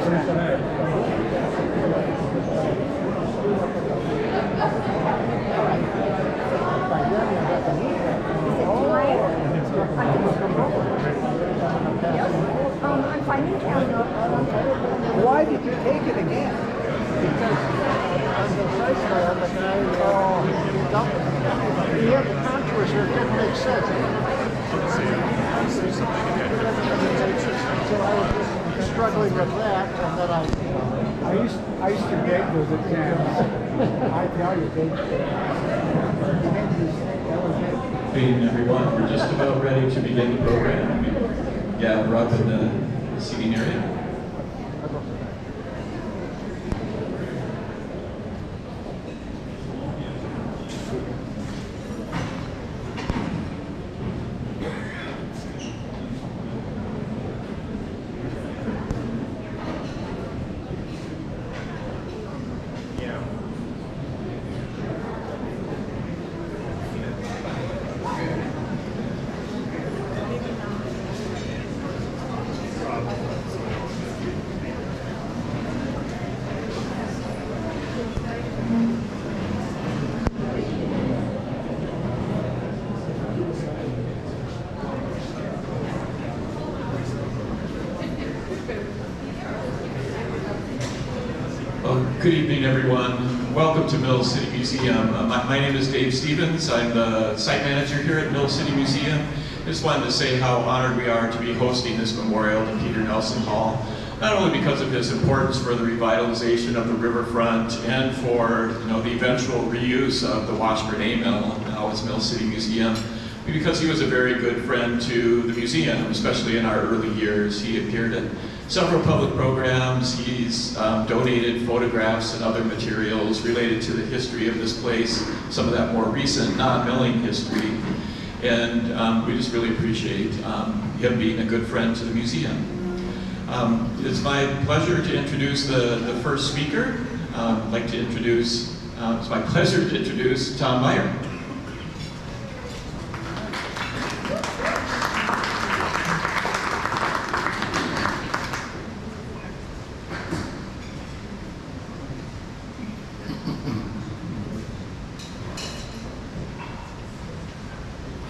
I'm finding Canada. Why did you take it again? Because on the site plan, the guy, he had the contours here, it didn't make sense. So I was just struggling with that, and then I used to take those exams. I tell you, that was it. Good evening, everyone. We're just about ready to begin the program. Yeah, we're up in the seating area. Good evening, everyone. Welcome to Mill City Museum. My name is Dave Stevens. I'm the site manager here at Mill City Museum. I just wanted to say how honored we are to be hosting this memorial to Peter Nelson Hall, not only because of his importance for the revitalization of the riverfront and for the eventual reuse of the Washburn A Mill, now as Mill City Museum, but because he was a very good friend to the museum, especially in our early years. He appeared at several public programs. He's donated photographs and other materials related to the history of this place, some of that more recent non-milling history. And we just really appreciate him being a good friend to the museum. It's my pleasure to introduce the first speaker. I'd like to introduce, it's my pleasure to introduce Tom Meyer.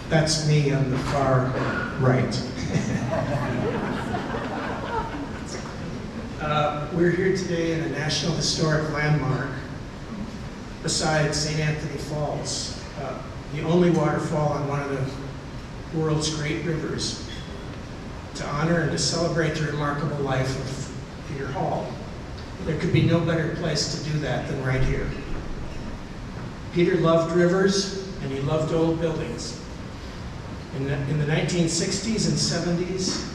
That's me on the far right. We're here today in a National Historic Landmark beside St. Anthony Falls, the only waterfall on one of the world's great rivers, to honor and to celebrate the remarkable life of Peter Hall. There could be no better place to do that than right here. Peter loved rivers and he loved old buildings. In the 1960s and 70s,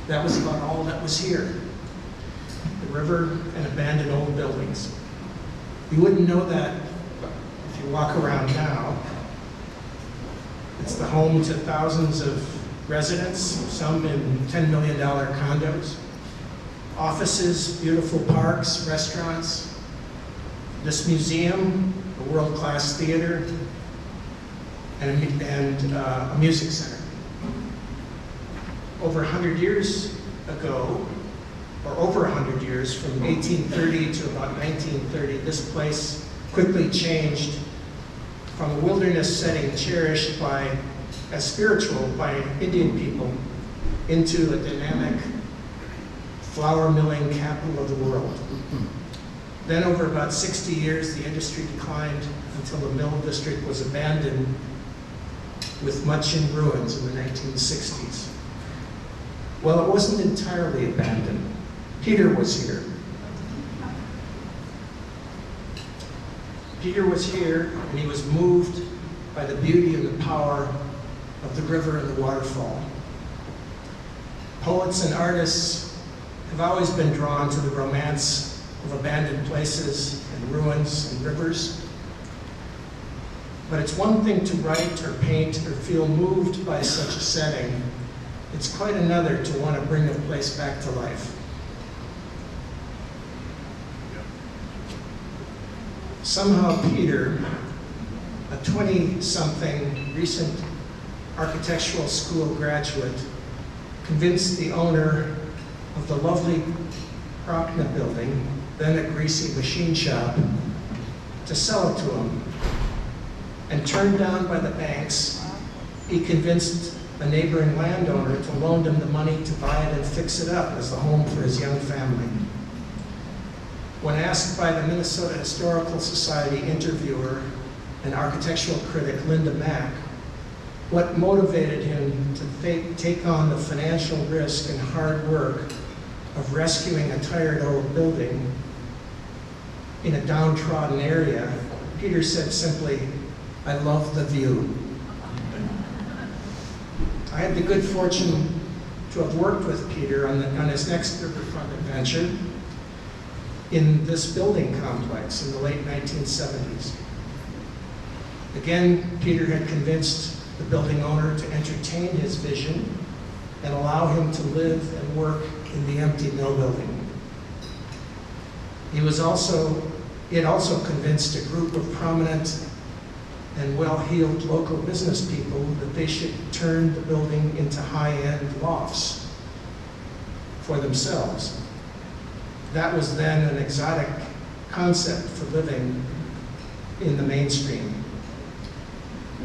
that was about all that was here. The river and abandoned old buildings. You wouldn't know that if you walk around now. It's the home to thousands of residents, some in $10 million condos, offices, beautiful parks, restaurants, this museum, a world-class theater, and a music center. Over 100 years ago, or over 100 years, from 1830 to about 1930, this place quickly changed from a wilderness setting cherished as spiritual by Indian people into a dynamic flour milling capital of the world. Then over about 60 years, the industry declined until the mill district was abandoned with much in ruins in the 1960s. Well, it wasn't entirely abandoned. Peter was here. Peter was here, and he was moved by the beauty and the power of the river and the waterfall. Poets and artists have always been drawn to the romance of abandoned places and ruins and rivers. But it's one thing to write or paint or feel moved by such a setting. It's quite another to want to bring a place back to life. Somehow Peter, a 20-something recent architectural school graduate, convinced the owner of the lovely Prochna building, then a greasy machine shop, to sell it to him. And turned down by the banks, he convinced a neighboring landowner to loan him the money to buy it and fix it up as a home for his young family. When asked by the Minnesota Historical Society interviewer and architectural critic Linda Mack what motivated him to take on the financial risk and hard work of rescuing a tired old building in a downtrodden area, Peter said simply, "I love the view." I had the good fortune to have worked with Peter on his next riverfront adventure in this building complex in the late 1970s. Again, Peter had convinced the building owner to entertain his vision and allow him to live and work in the empty mill building. He had also convinced a group of prominent and well-heeled local business people that they should turn the building into high-end lofts for themselves. That was then an exotic concept for living in the mainstream.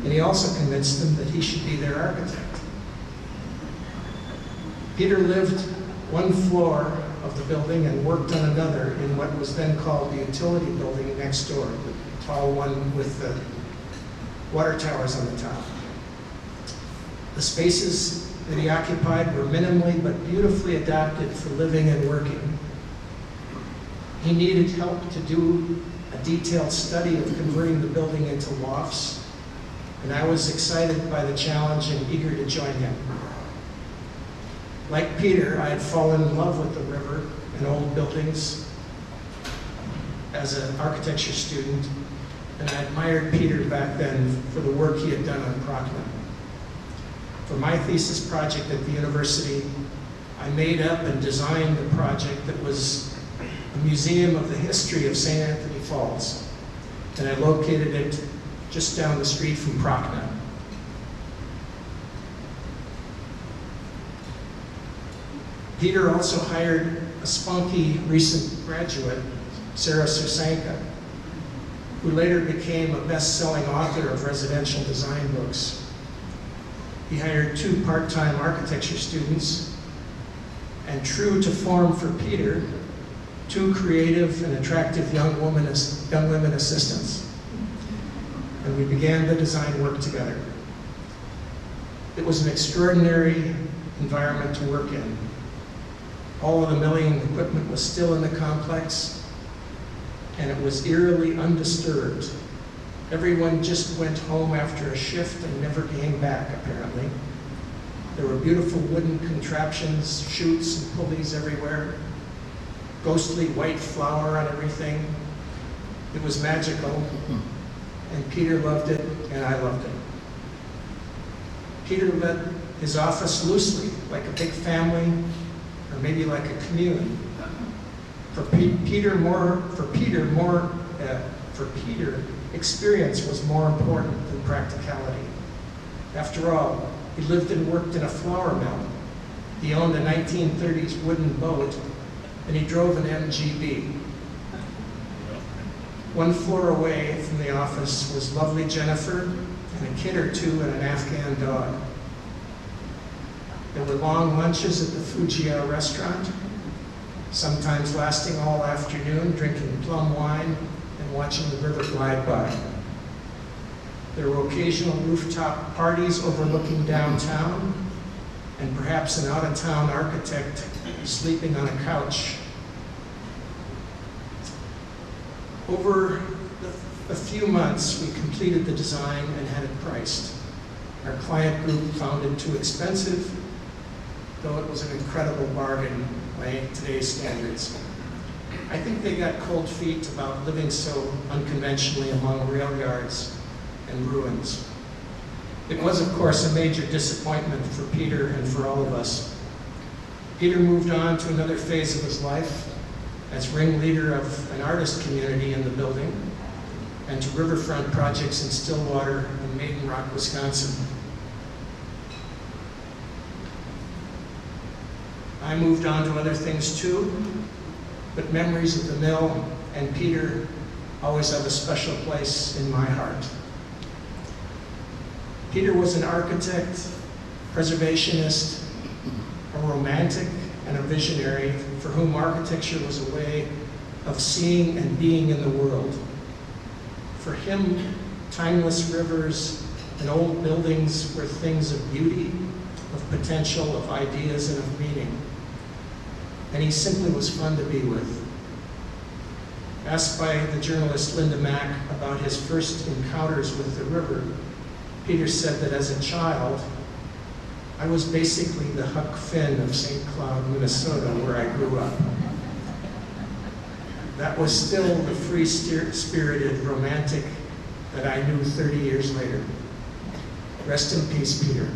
And he also convinced them that he should be their architect. Peter lived one floor of the building and worked on another in what was then called the utility building next door, the tall one with the water towers on the top. The spaces that he occupied were minimally but beautifully adapted for living and working. He needed help to do a detailed study of converting the building into lofts, and I was excited by the challenge and eager to join him. Like Peter, I had fallen in love with the river and old buildings as an architecture student, and I admired Peter back then for the work he had done on Prochna. For my thesis project at the university, I made up and designed a project that was a museum of the history of St. Anthony Falls, and I located it just down the street from Prochna. Peter also hired a spunky recent graduate, Sarah Sursanka, who later became a best-selling author of residential design books. He hired 2 part-time architecture students, and true to form for Peter, 2 creative and attractive young women assistants. And we began the design work together. It was an extraordinary environment to work in. All of the milling equipment was still in the complex, and it was eerily undisturbed. Everyone just went home after a shift and never came back, apparently. There were beautiful wooden contraptions, chutes and pulleys everywhere, ghostly white flour on everything. It was magical, and Peter loved it, and I loved it. Peter led his office loosely, like a big family, or maybe like a commune. For Peter, experience was more important than practicality. After all, he lived and worked in a flour mill. He owned a 1930s wooden boat, and he drove an MGB. One floor away from the office was lovely Jennifer and a kid or 2 and an Afghan dog. There were long lunches at the Fujiya restaurant, sometimes lasting all afternoon, drinking plum wine and watching the river glide by. There were occasional rooftop parties overlooking downtown, and perhaps an out-of-town architect sleeping on a couch. Over a few months, we completed the design and had it priced. Our client group found it too expensive, though it was an incredible bargain by today's standards. I think they got cold feet about living so unconventionally among rail yards and ruins. It was, of course, a major disappointment for Peter and for all of us. Peter moved on to another phase of his life as ringleader of an artist community in the building and to riverfront projects in Stillwater and Maiden Rock, Wisconsin. I moved on to other things too, but memories of the mill and Peter always have a special place in my heart. Peter was an architect, preservationist, a romantic, and a visionary for whom architecture was a way of seeing and being in the world. For him, timeless rivers and old buildings were things of beauty, of potential, of ideas, and of meaning. And he simply was fun to be with. Asked by the journalist Linda Mack about his first encounters with the river, Peter said that as a child, I was basically the Huck Finn of St. Cloud, Minnesota, where I grew up. That was still the free-spirited romantic that I knew 30 years later. Rest in peace, Peter.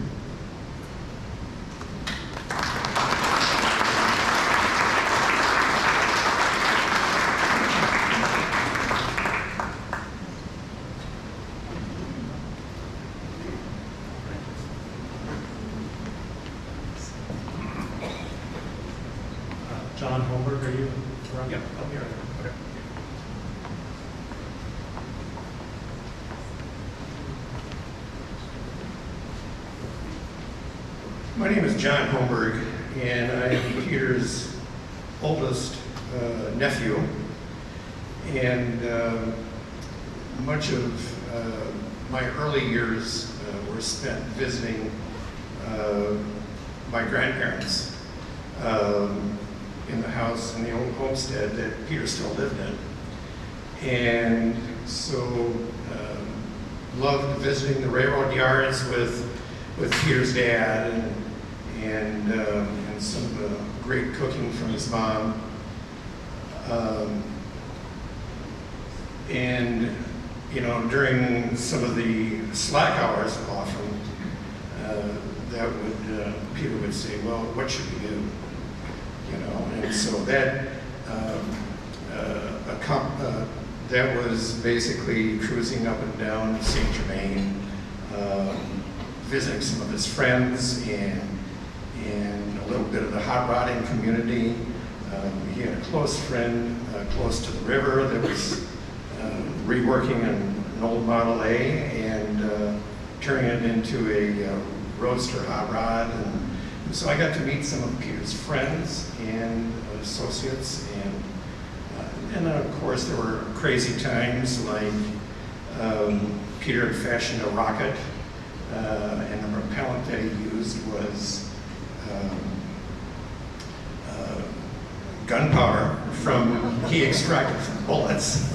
John Holmberg, are you around? Yep. Oh, here. Okay. My name is John Holmberg, and I am Peter's oldest nephew. And much of my early years were spent visiting my grandparents in the house in the old homestead that Peter still lived in. And so loved visiting the railroad yards with Peter's dad and some of the great cooking from his mom. And you know, during some of the slack hours often, Peter would say, well, what should we do? You know, and so that was basically cruising up and down St. Germain, visiting some of his friends and a little bit of the hot rodding community. He had a close friend close to the river that was reworking an old Model A and turning it into a roadster hot rod. And so I got to meet some of Peter's friends and associates, and of course there were crazy times like Peter had fashioned a rocket, and the propellant that he used was gunpowder he extracted from bullets.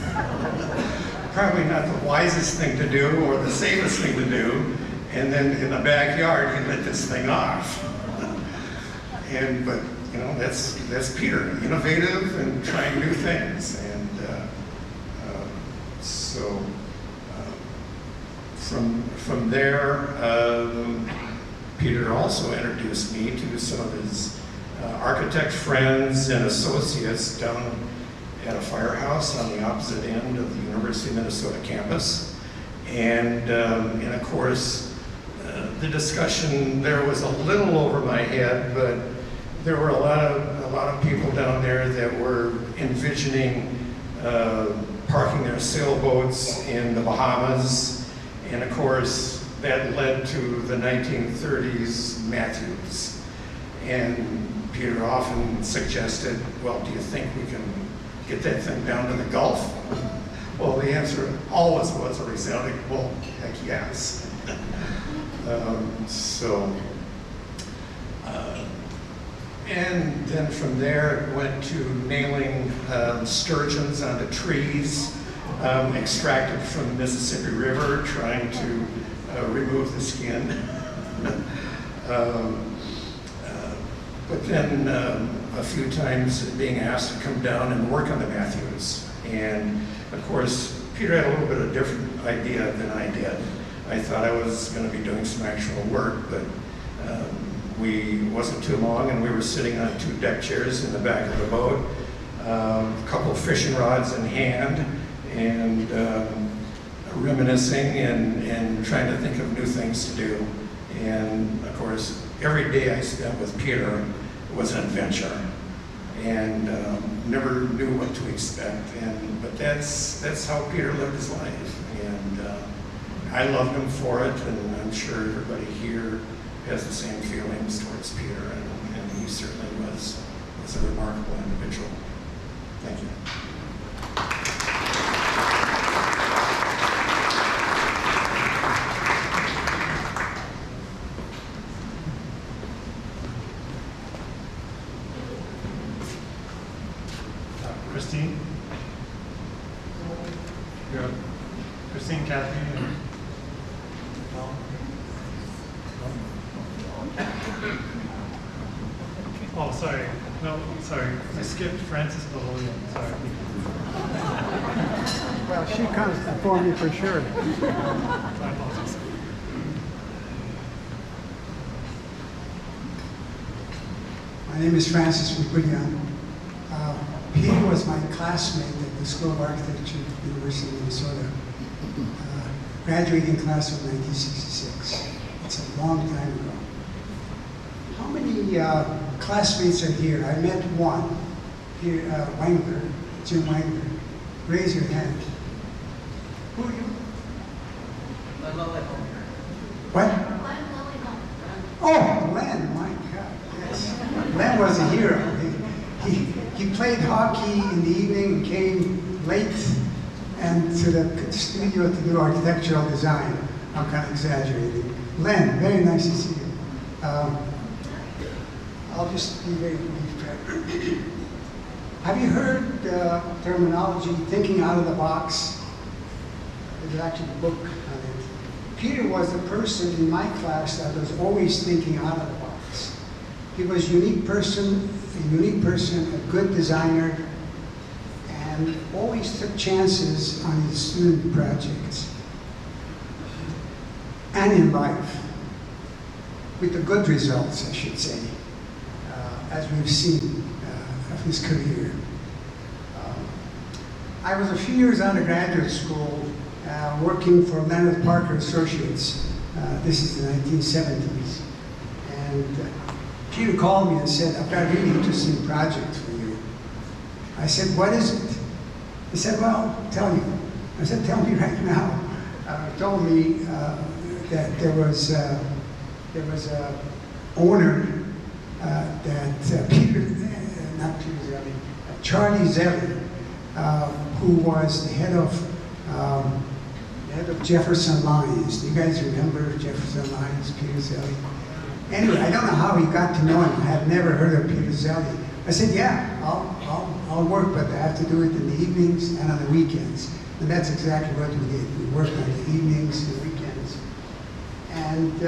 Probably not the wisest thing to do or the safest thing to do. And then in the backyard, he lit this thing off. But you know, that's Peter, innovative and trying new things. And so from there, Peter also introduced me to some of his architect friends and associates down at a firehouse on the opposite end of the University of Minnesota campus. And of course, the discussion there was a little over my head, but there were a lot of people down there that were envisioning parking their sailboats in the Bahamas, and of course that led to the 1930s Matthews. And Peter often suggested, well, do you think we can get that thing down to the Gulf? Well, the answer always was a resounding, well, heck yes. And then from there it went to nailing sturgeons onto trees, extracted from the Mississippi River, trying to remove the skin. But then a few times being asked to come down and work on the Matthews. And of course, Peter had a little bit of a different idea than I did. I thought I was going to be doing some actual work, but we wasn't too long, and we were sitting on 2 deck chairs in the back of the boat, a couple of fishing rods in hand, and reminiscing and trying to think of new things to do. And of course, every day I spent with Peter was an adventure. And never knew what to expect. But that's how Peter lived his life. And I loved him for it, and I'm sure everybody here has the same feelings towards Peter, and he certainly was a remarkable individual. Thank you. Christine? Yeah. Christine, Kathy, and Tom? Oh, sorry. No, sorry. I skipped Francis Behollian. Sorry. Well, she comes before me for sure. My apologies. My name is Francis McWilliam. Peter was my classmate at the School of Architecture at the University of Minnesota. Graduating class of 1966. It's a long time ago. How many classmates are here? I met one, here, Wangler, Jim Wangler. Raise your hand. Who are you? What? Oh, Len, my God, yes. Len was a hero. He played hockey in the evening and came late and to the studio to do architectural design. I'm kind of exaggerating. Len, very nice to see you. I'll just be very brief. Have you heard terminology, thinking out of the box? There's actually a book on it. Peter was the person in my class that was always thinking out of the box. He was a unique person, a good designer, and always took chances on his student projects and in life, with the good results, I should say, as we've seen of his career. I was a few years out of graduate school working for Leonard Parker Associates. This is the 1970s. And Peter called me and said, I've got a really interesting project for you. I said, what is it? He said, well, I'll tell you. I said, tell me right now. He told me that there was a owner that Charlie Zelli, who was the head of Jefferson Lines. Do you guys remember Jefferson Lines, Peter Zelli? Anyway, I don't know how he got to know him. I had never heard of Peter Zelli. I said, yeah, I'll work, but I have to do it in the evenings and on the weekends. And that's exactly what we did. We worked on the evenings and weekends. And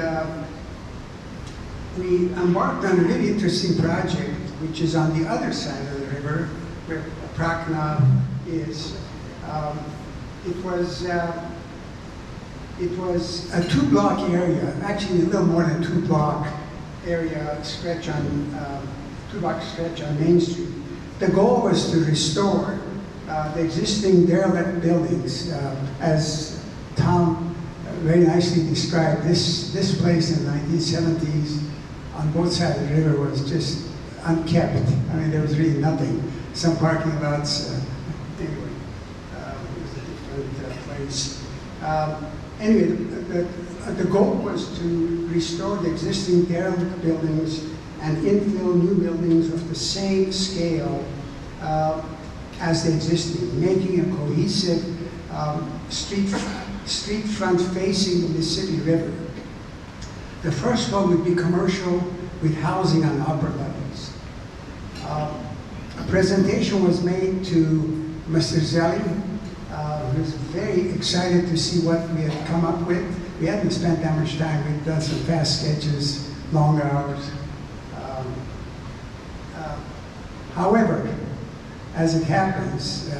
we embarked on a really interesting project, which is on the other side of the river, where Prakna is. It was a 2-block area, actually a little more than 2-block area stretch on 2-block stretch on Main Street. The goal was to restore the existing derelict buildings, as Tom very nicely described. This place in the 1970s on both sides of the river was just unkept. I mean, there was really nothing. Some parking lots. Anyway, it was a different place. Anyway, the goal was to restore the existing derelict buildings and infill new buildings of the same scale as the existing, making a cohesive street front facing the Mississippi River. The first one would be commercial with housing on upper levels. A presentation was made to Mr. Zelli, who was very excited to see what we had come up with. We hadn't spent that much time. We'd done some fast sketches, long hours. However, as it happens,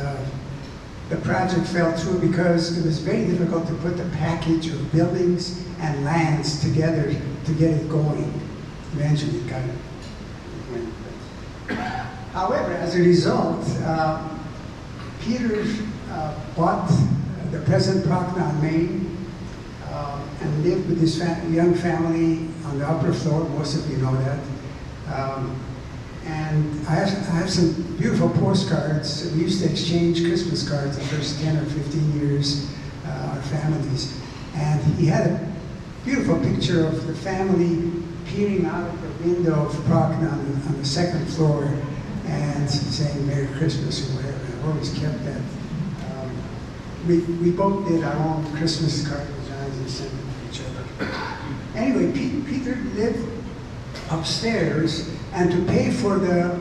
the project fell through because it was very difficult to put the package of buildings and lands together to get it going. Eventually it kind of went. However, as a result, Peter bought the present Prakna on Main and lived with his young family on the upper floor. Most of you know that. And I have some beautiful postcards. We used to exchange Christmas cards the first 10 or 15 years, our families. And he had a beautiful picture of the family peering out of the window of Proctor on the second floor and saying Merry Christmas or whatever. I've always kept that. We both did our own Christmas card designs and sent them to each other. Anyway, Peter lived upstairs, and to pay for the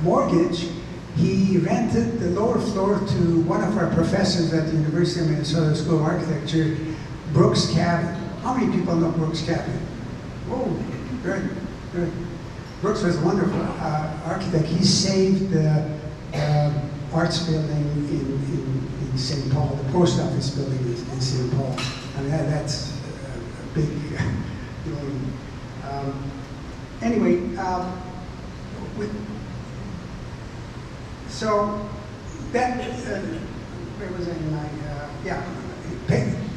mortgage, he rented the lower floor to one of our professors at the University of Minnesota School of Architecture, Brooks Cabin. How many people know Brooks Cabin? Oh, good, good. Brooks was a wonderful architect. He saved the arts building in St. Paul, the post office building in St. Paul. I mean, that's a big building. Anyway, so that, where was I in my, yeah,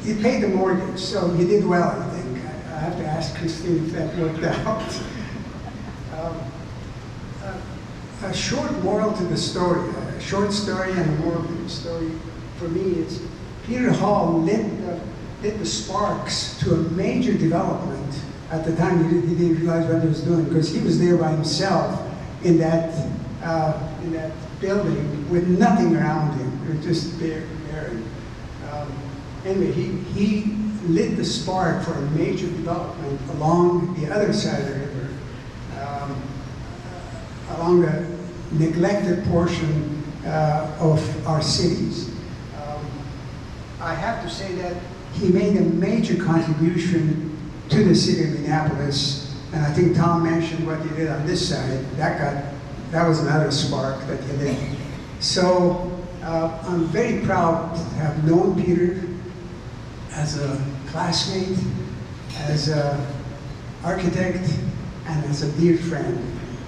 he paid the mortgage, so he did well, I think. I have to ask Christine if that worked out. A short moral to the story, a short story and a moral to the story for me is Peter Hall lit the sparks to a major development. At the time, he didn't realize what he was doing because he was there by himself in that building with nothing around him. It was just bare. Anyway, he lit the spark for a major development along the other side of the river, along the neglected portion of our cities. I have to say that he made a major contribution to the city of Minneapolis, and I think Tom mentioned what he did on this side. That was another spark that he lit. So I'm very proud to have known Peter as a classmate, as an architect, and as a dear friend.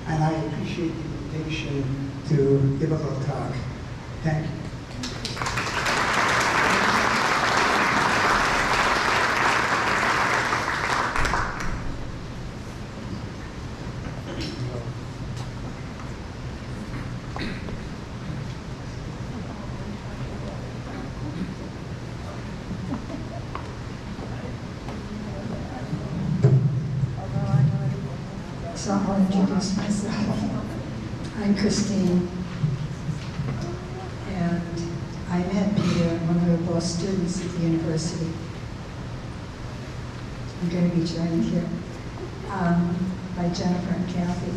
And I appreciate the invitation to give a little talk. Thank you. So I'll introduce myself. I'm Christine, and I met Peter when we were both students at the university. I'm going to be joined here by Jennifer and Kathy.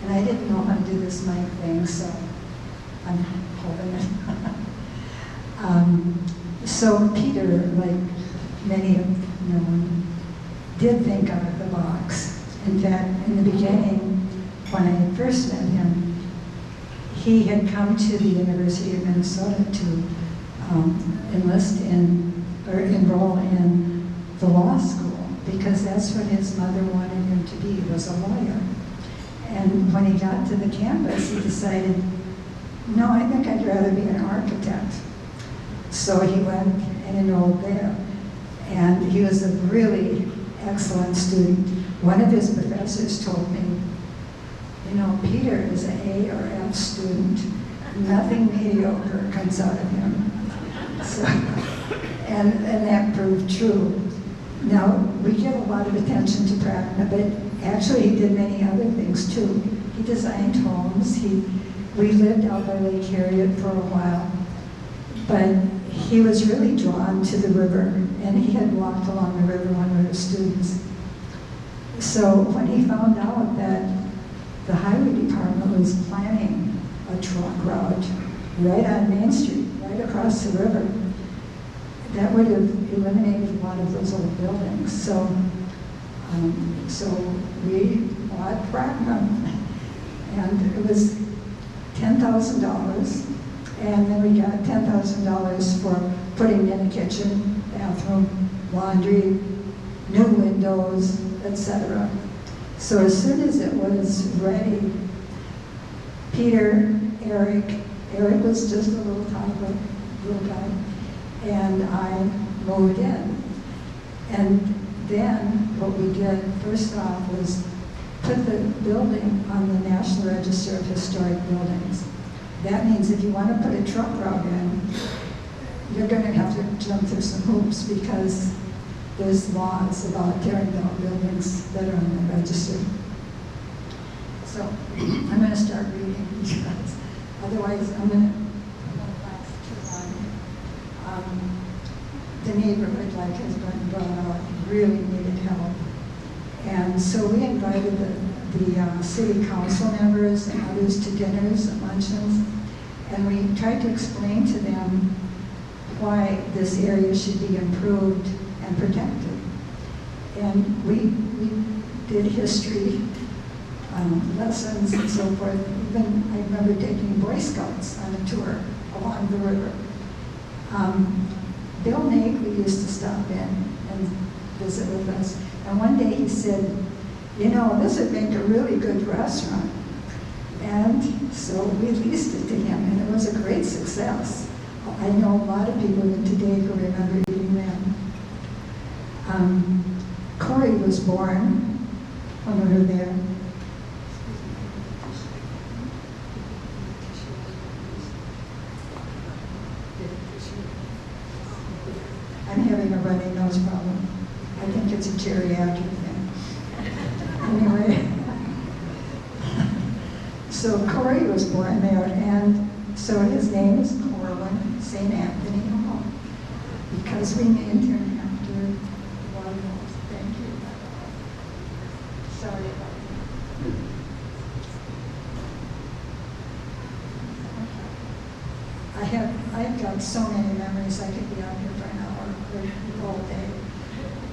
And I didn't know how to do this mic thing, so I'm holding it. So Peter, like many of you know, did think out of the box. In fact, in the beginning, when I first met him, he had come to the University of Minnesota to enlist in, or enroll in the law school, because that's what his mother wanted him to be, was a lawyer. And when he got to the campus, he decided, no, I think I'd rather be an architect. So he went and enrolled there. And he was a really excellent student. One of his professors told me, you know, Peter is an A or F student. Nothing mediocre comes out of him. So, and that proved true. Now, we give a lot of attention to Prachna, but actually he did many other things too. He designed homes. We lived out by Lake Harriet for a while, but he was really drawn to the river, and he had walked along the river when we were students. So when he found out that the highway department was planning a truck route right on Main Street, right across the river, that would have eliminated a lot of those old buildings. So we bought Prachna, and it was $10,000, and then we got $10,000 for putting in a kitchen, bathroom, laundry, new windows, etc. So as soon as it was ready, Peter, Eric was just a little toddler, little guy, and I moved in. And then what we did first off was put the building on the National Register of Historic Buildings. That means if you want to put a truck route in, you're going to have to jump through some hoops because there's laws about tearing down buildings that are on the register. So I'm going to start reading because otherwise I'm going to last too long. The neighborhood, like has been brought out, really needed help. And so we invited the city council members and others to dinners and luncheons, and we tried to explain to them why this area should be improved and protected. And we did history lessons and so forth. Even I remember taking Boy Scouts on a tour along the river. Bill Nagley used to stop in and visit with us. And one day he said, you know, this would make a really good restaurant. And so we leased it to him, and it was a great success. I know a lot of people even today who remember eating them. Corey was born when we were there. I'm having a runny nose problem. I think it's a geriatric thing. Anyway, so Corey was born there, and so his name is Corwin St. Anthony Hall, because we named him after one of those. Thank you. Sorry about that. I've got so many memories. I could be out here for an hour or all day,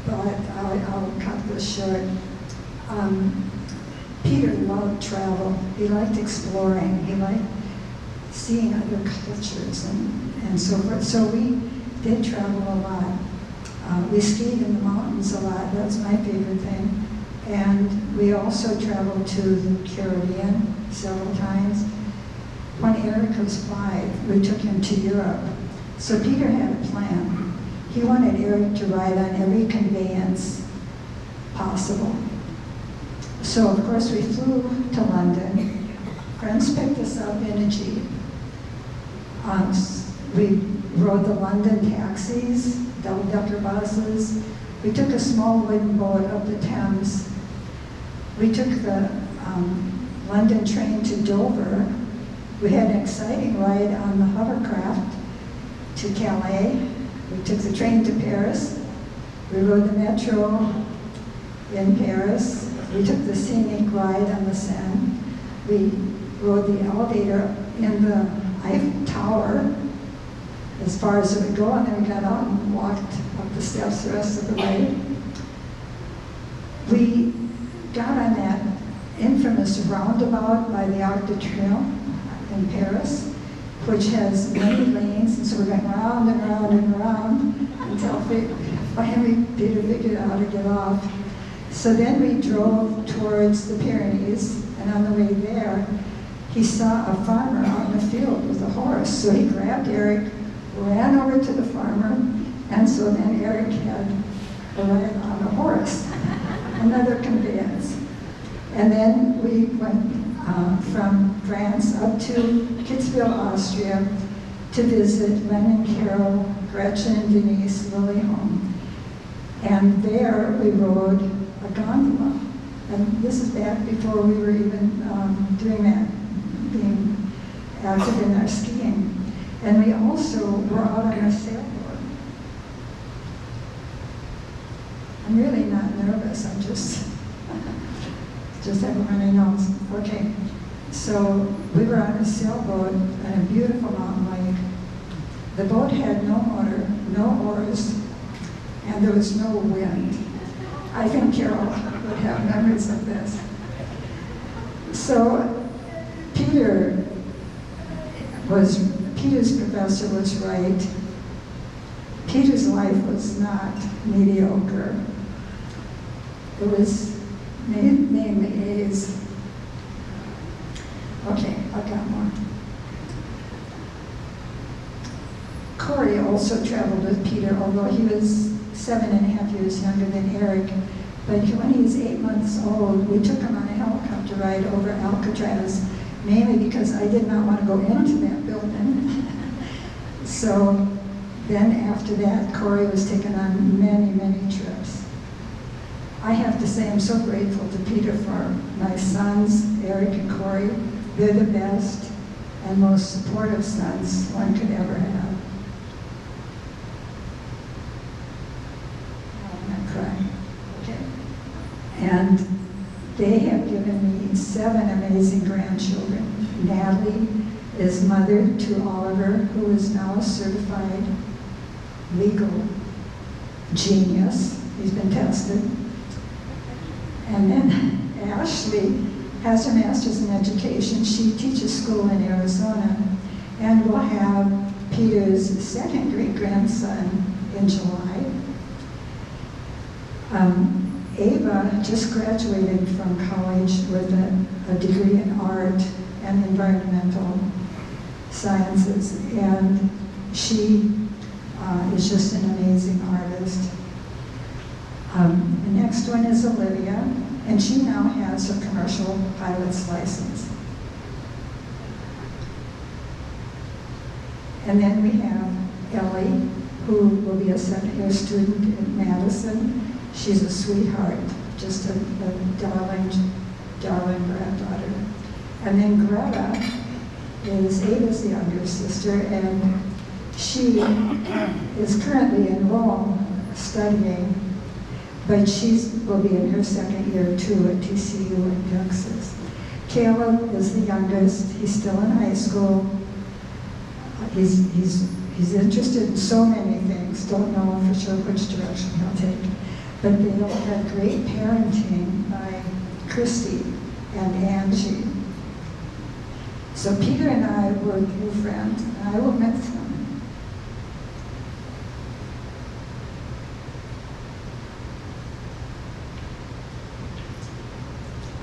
but I'll cut this short. Peter loved travel. He liked exploring. He liked seeing other cultures and so forth. So we did travel a lot. We skied in the mountains a lot. That's my favorite thing. And we also traveled to the Caribbean several times. When Eric was 5, we took him to Europe. So Peter had a plan. He wanted Eric to ride on every conveyance possible. So of course we flew to London. Friends picked us up in a Jeep. We rode the London taxis, double-decker buses. We took a small wooden boat up the Thames. We took the London train to Dover. We had an exciting ride on the hovercraft to Calais. We took the train to Paris. We rode the metro in Paris. We took the scenic ride on the Seine. We rode the elevator in the Eiffel Tower as far as it would go, and then we got out and walked up the steps the rest of the way. We got on that infamous roundabout by the Arc de Triomphe in Paris, which has many lanes, and so we're going round and round and round until finally Peter figured out how to get off. So then we drove towards the Pyrenees, and on the way there, he saw a farmer out in the field with a horse. So he grabbed Eric, ran over to the farmer, and so then Eric had a ride on a horse, another conveyance. And then we went from France up to Kitzbühel, Austria, to visit Lennon, Carol, Gretchen, Denise, Lily home. And there we rode a gondola. And this is back before we were even doing that, being active in our skiing. And we also were out on a sailboat. I'm really not nervous, I'm just have a runny nose. Okay, so we were on a sailboat on a beautiful mountain lake. The boat had no motor, no oars, and there was no wind. I think Carol would have memories of this. So Peter's professor was right. Peter's life was not mediocre. It was mainly A's. Okay, I've got more. Corey also traveled with Peter, although he was 7.5 years younger than Eric. But when he was 8 months old, we took him on a to ride over Alcatraz, mainly because I did not want to go into that building. So then after that, Corey was taken on many, many trips. I have to say I'm so grateful to Peter for my sons, Eric and Corey. They're the best and most supportive sons one could ever have. I'm not crying. Okay. And they have given me 7 amazing grandchildren. Natalie is mother to Oliver, who is now a certified legal genius. He's been tested. And then Ashley has her master's in education. She teaches school in Arizona and will have Peter's second great-grandson in July. Ava just graduated from college with a degree in art and environmental sciences, and she is just an amazing artist. The next one is Olivia, and she now has her commercial pilot's license. And then we have Ellie, who will be a second-year student at Madison. She's a sweetheart, just a darling, darling granddaughter. And then Greta is Ava's younger sister, and she is currently in Rome studying, but she will be in her second year too at TCU in Texas. Caleb is the youngest. He's still in high school. He's interested in so many things. Don't know for sure which direction he'll take. But they'll have great parenting by Christy and Angie. So Peter and I were new friends, and I will miss him.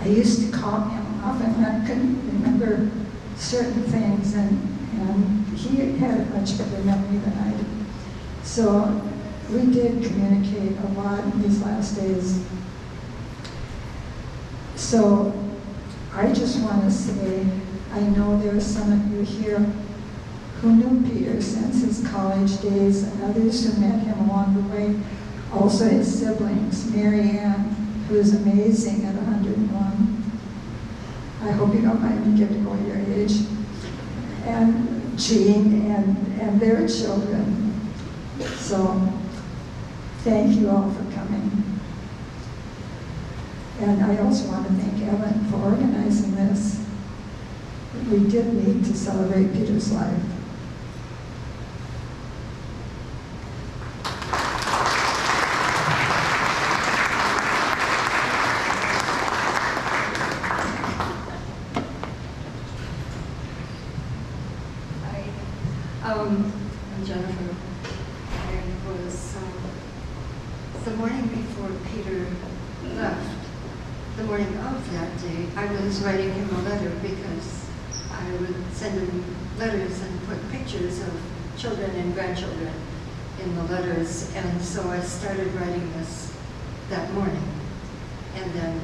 I used to call him often when I couldn't remember certain things, and he had a much better memory than I did. So we did communicate a lot in these last days. So I just want to say, I know there are some of you here who knew Peter since his college days, and others who met him along the way. Also his siblings, Mary Ann, who is amazing at 101. I hope you don't mind me giving away your age. And Jean and their children. So thank you all for coming. And I also want to thank Ellen for organizing this. We did meet to celebrate Peter's life. I'm Jennifer. It was the morning before Peter left. The morning of that day, I was writing him a letter because I would send him letters and put pictures of children and grandchildren in the letters. And so I started writing this that morning. And then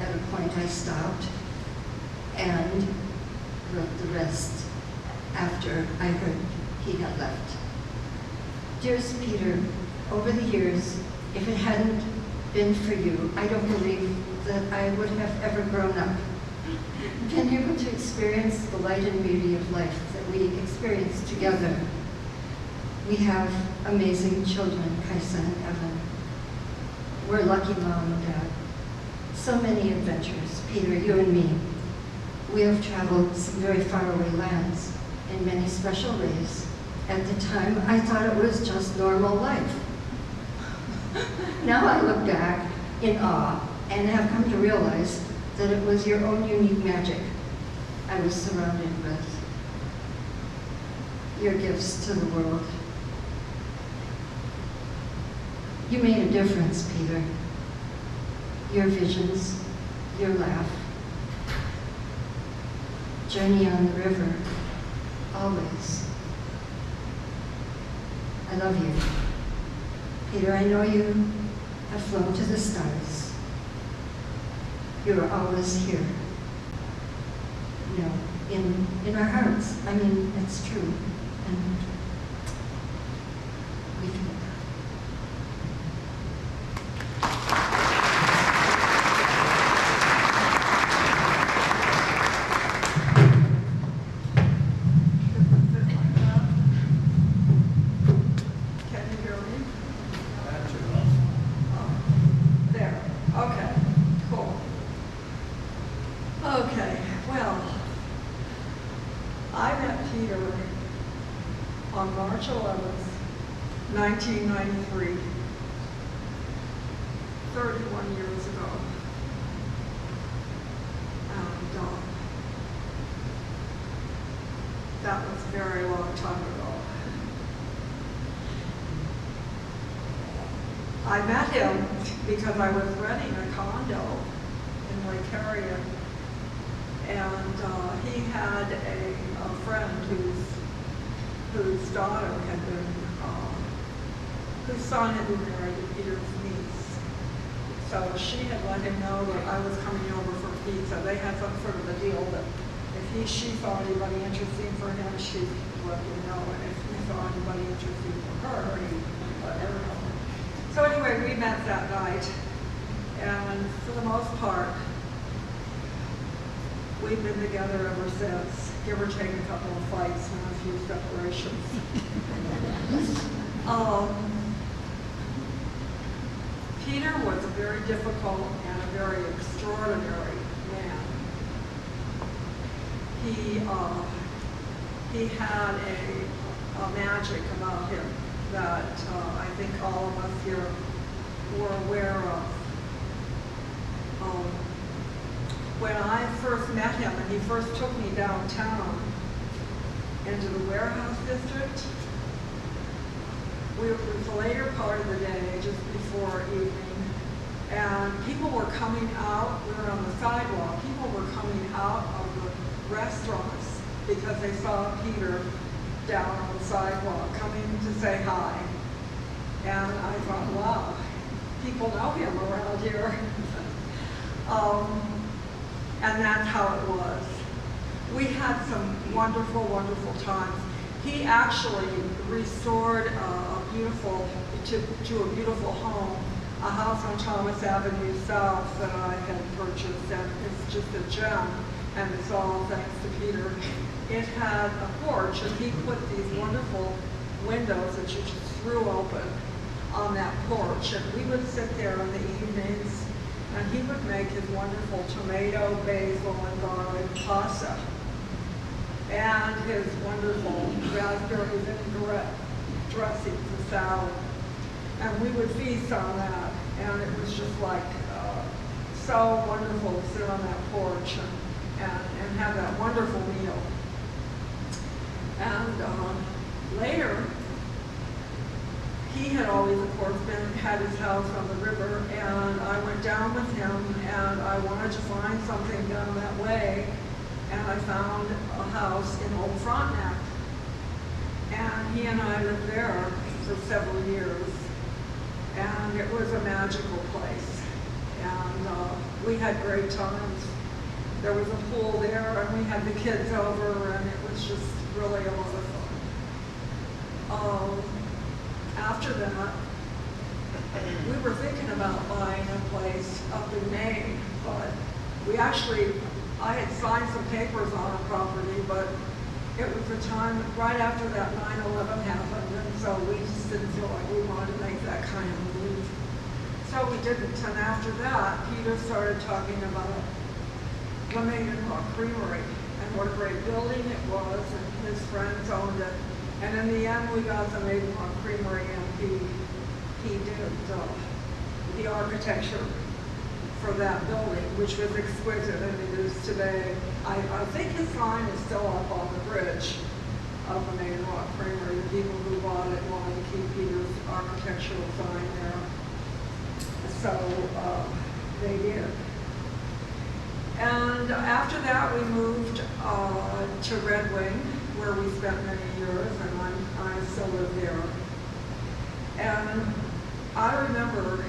at a point I stopped and wrote the rest after I heard he had left. Dearest Peter, over the years, if it hadn't been for you, I don't believe that I would have ever grown up, been able to experience the light and beauty of life that we experience together. We have amazing children, Kaisa and Evan. We're lucky mom and dad. So many adventures, Peter, you and me. We have traveled some very faraway lands in many special ways. At the time, I thought it was just normal life. Now I look back in awe and have come to realize that it was your own unique magic I was surrounded with. Your gifts to the world. You made a difference, Peter. Your visions, your laugh. Journey on the river, always. I love you. Peter, I know you have flown to the stars. You are always here you know, in our hearts. I mean, it's true. And we feel that. Can you hear me? There. Okay. Cool. Okay. Well, I met Peter on March 11th, 1993, 31 years ago. And that was a very long time ago. I met him because I was renting a condo in Lake Harriet, and he had a friend whose daughter had been, whose son had been married to Peter's niece. So she had let him know that I was coming over for pizza. They had some sort of a deal that if she saw anybody interesting for him, she'd let him know, and if he saw anybody interesting for her, he'd let her know. So anyway, we met that night, and for the most part, we've been together ever since, give or take a couple of fights and a few separations. Peter was a very difficult and a very extraordinary man. He had a magic about him that I think all of us here were aware of. When I first met him and he first took me downtown into the warehouse district, it was the later part of the day, just before evening, and people were coming out, we were on the sidewalk, people were coming out of the restaurants because they saw Peter down on the sidewalk coming to say hi. And I thought, wow, people know him around here. And that's how it was. We had some wonderful, wonderful times. He actually restored to a beautiful home, a house on Thomas Avenue South that I had purchased, and it's just a gem, and it's all thanks to Peter. It had a porch, and he put these wonderful windows that you just threw open on that porch, and we would sit there in the evenings, and he would make his wonderful tomato, basil, and garlic pasta, and his wonderful raspberry vinaigrette dressing for salad. And we would feast on that, and it was just like so wonderful to sit on that porch and have that wonderful meal. And later, he had always, of course, had his house on the river, and I went down with him, and I wanted to find something down that way, and I found a house in Old Frontenac. And he and I lived there for several years, and it was a magical place, and we had great times. There was a pool there, and we had the kids over, and it was just really a lot of fun. After that, we were thinking about buying a place up in Maine, but I had signed some papers on a property, but it was the time right after that 9/11 happened, and so we just didn't feel like we wanted to make that kind of move. So we didn't, and after that, Peter started talking about the Maiden Rock Creamery and what a great building it was, and his friends owned it. And in the end, we got the Maiden Rock Creamery, and he did the architecture for that building, which was exquisite, and it is today. I think his sign is still up on the bridge of the Maiden Rock Creamery. The people who bought it wanted to keep Peter's architectural sign there, so they did. And after that, we moved to Red Wing, where we spent many years, and I still live there. And I remember,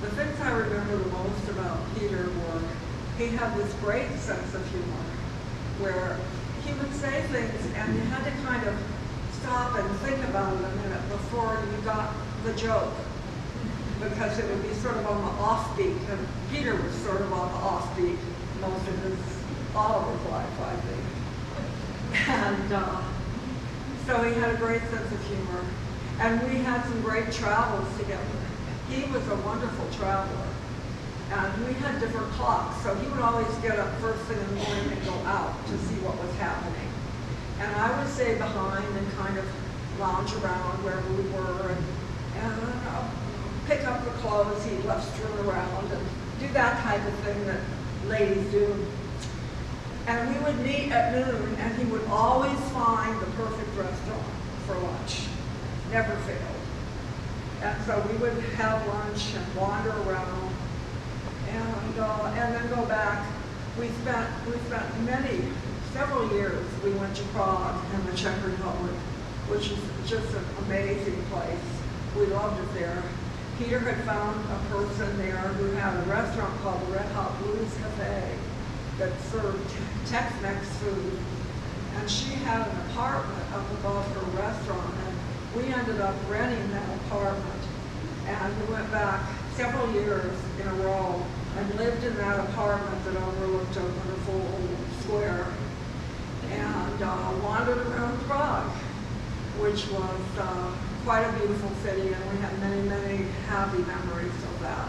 the things I remember the most about Peter were, he had this great sense of humor. where he would say things and you had to kind of stop and think about it a minute before you got the joke, because it would be sort of on the offbeat, and Peter was sort of on the offbeat most of all of his life, I think. And so he had a great sense of humor, and we had some great travels together. He was a wonderful traveler, and we had different clocks, so he would always get up first thing in the morning and go out to see what was happening. And I would stay behind and kind of lounge around wherever we were and pick up the clothes he left strewn around and do that type of thing that ladies do. And we would meet at noon, and he would always find the perfect restaurant for lunch. Never failed. And so we would have lunch and wander around, and then go back. We spent several years. We went to Prague and the Czech Republic, which is just an amazing place. We loved it there. Peter had found a person there who had a restaurant called the Red Hot Blues Cafe that served Tex-Mex food. And she had an apartment up above her restaurant, and we ended up renting that apartment. And we went back several years in a row and lived in that apartment that overlooked a wonderful square, and wandered around Prague, which was quite a beautiful city, and we had many, many happy memories of that.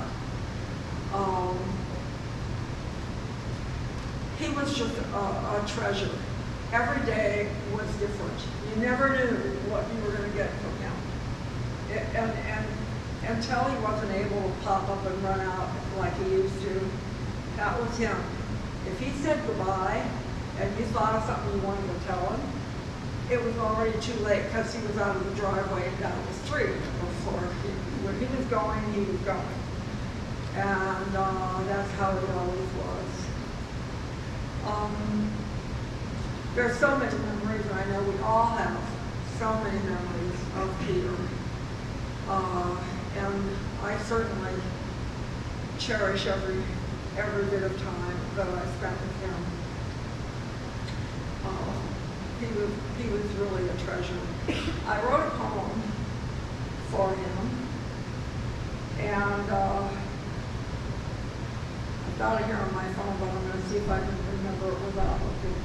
He was just a treasure. Every day was different. You never knew what you were going to get from him. Until he wasn't able to pop up and run out like he used to, that was him. If he said goodbye and you thought of something you wanted to tell him, it was already too late because he was out of the driveway and down the street before when he was going, he was going. And that's how it always was. There's so many memories, and I know we all have so many memories of Peter. And I certainly cherish every bit of time that I spent with him. He was really a treasure. I wrote a poem for him, and I've got it here on my phone, but I'm going to see if I can remember it without looking.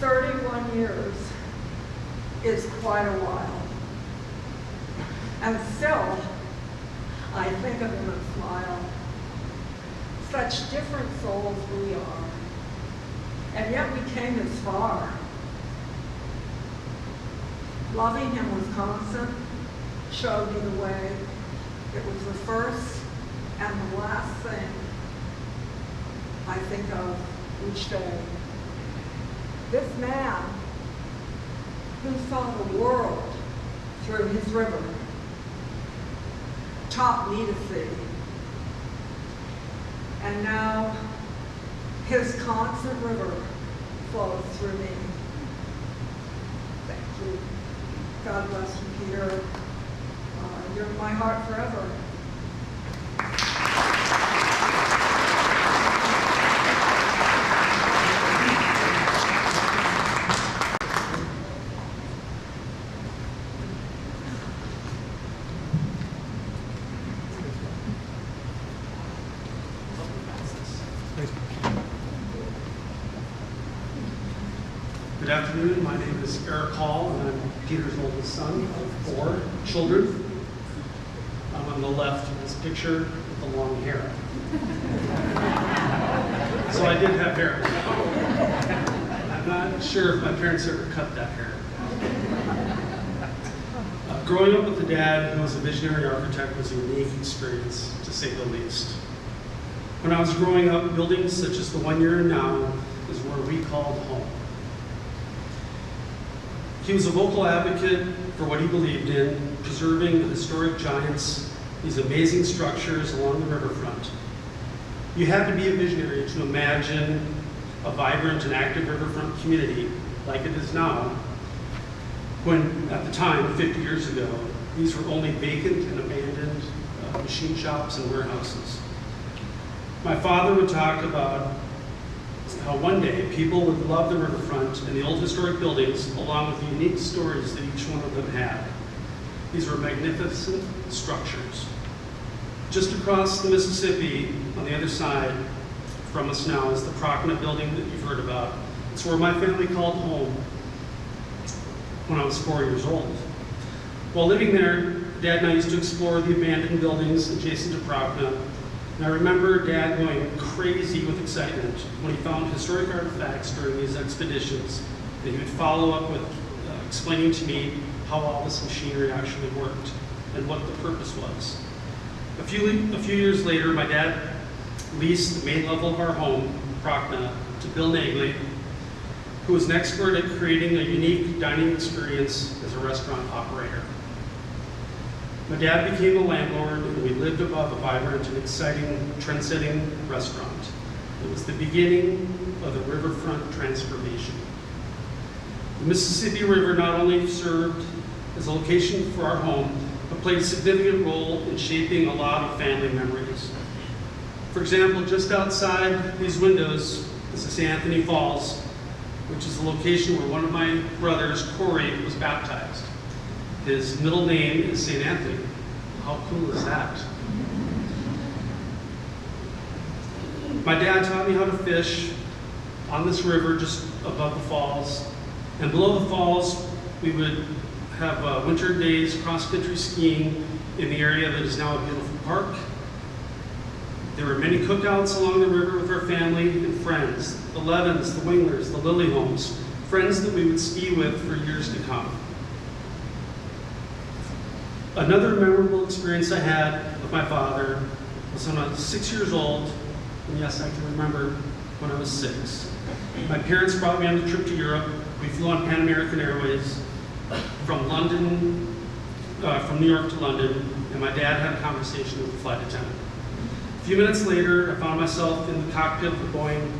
31 years is quite a while. And still, I think of him and smile. Such different souls we are. And yet we came this far. Loving him was constant, showed me the way. It was the first and the last thing I think of each day. This man who saw the world through his river taught me to see. And now his constant river flows through me. Thank you. God bless you, Peter. You're in my heart forever. Good afternoon. My name is Eric Hall, and I'm Peter's oldest son of 4 children. I'm on the left in this picture with the long hair. So I did have hair. I'm not sure if my parents ever cut that hair. Growing up with a dad who was a visionary architect was a unique experience, to say the least. When I was growing up, buildings such as the one you're in now is where we called home. He was a vocal advocate for what he believed in, preserving the historic giants, these amazing structures along the riverfront. You had to be a visionary to imagine a vibrant and active riverfront community like it is now, when at the time, 50 years ago, these were only vacant and abandoned machine shops and warehouses. My father would talk about how one day people would love the riverfront and the old historic buildings, along with the unique stories that each one of them had. These were magnificent structures. Just across the Mississippi, on the other side from us now, is the Prochnow building that you've heard about. It's where my family called home when I was 4 years old. While living there, Dad and I used to explore the abandoned buildings adjacent to Prochnow. And I remember Dad going crazy with excitement when he found historic artifacts during these expeditions, that he would follow up with explaining to me how all this machinery actually worked and what the purpose was. A few years later, my dad leased the main level of our home, Prochnow, to Bill Nagley, who was an expert at creating a unique dining experience as a restaurant operator. My dad became a landlord, and we lived above a vibrant and exciting, trend-setting restaurant. It was the beginning of the riverfront transformation. The Mississippi River not only served as a location for our home, but played a significant role in shaping a lot of family memories. For example, just outside these windows is the St. Anthony Falls, which is the location where one of my brothers, Corey, was baptized. His middle name is St. Anthony. How cool is that? My dad taught me how to fish on this river just above the falls. And below the falls, we would have winter days cross-country skiing in the area that is now a beautiful park. There were many cookouts along the river with our family and friends, the Levins, the Winglers, the Lilyholmes, friends that we would ski with for years to come. Another memorable experience I had with my father was when I was 6 years old, and yes, I can remember when I was 6. My parents brought me on a trip to Europe. We flew on Pan American Airways from New York to London, and my dad had a conversation with the flight attendant. A few minutes later, I found myself in the cockpit of the Boeing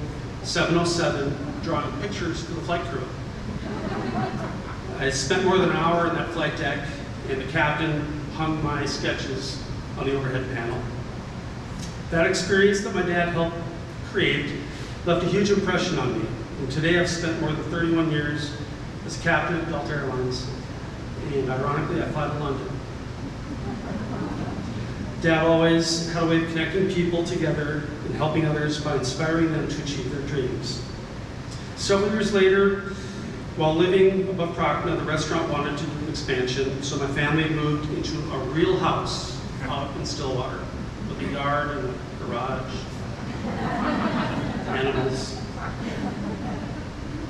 707 drawing pictures for the flight crew. I spent more than an hour in that flight deck, and the captain hung my sketches on the overhead panel. That experience that my dad helped create left a huge impression on me. And today I've spent more than 31 years as a captain at Delta Airlines, and ironically, I fly to London. Dad always had a way of connecting people together and helping others by inspiring them to achieve their dreams. Several years later, while living above Prochnow, the restaurant wanted to do an expansion, so my family moved into a real house out in Stillwater with a yard and a garage, animals.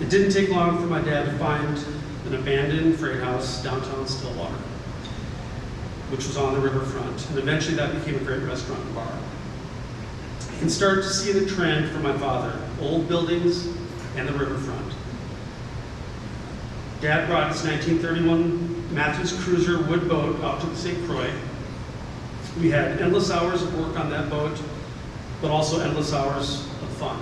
It didn't take long for my dad to find an abandoned freight house downtown Stillwater, which was on the riverfront, and eventually that became a great restaurant and bar. You can start to see the trend for my father, old buildings and the riverfront. Dad brought his 1931 Matthews Cruiser wood boat out to the St. Croix. We had endless hours of work on that boat, but also endless hours of fun.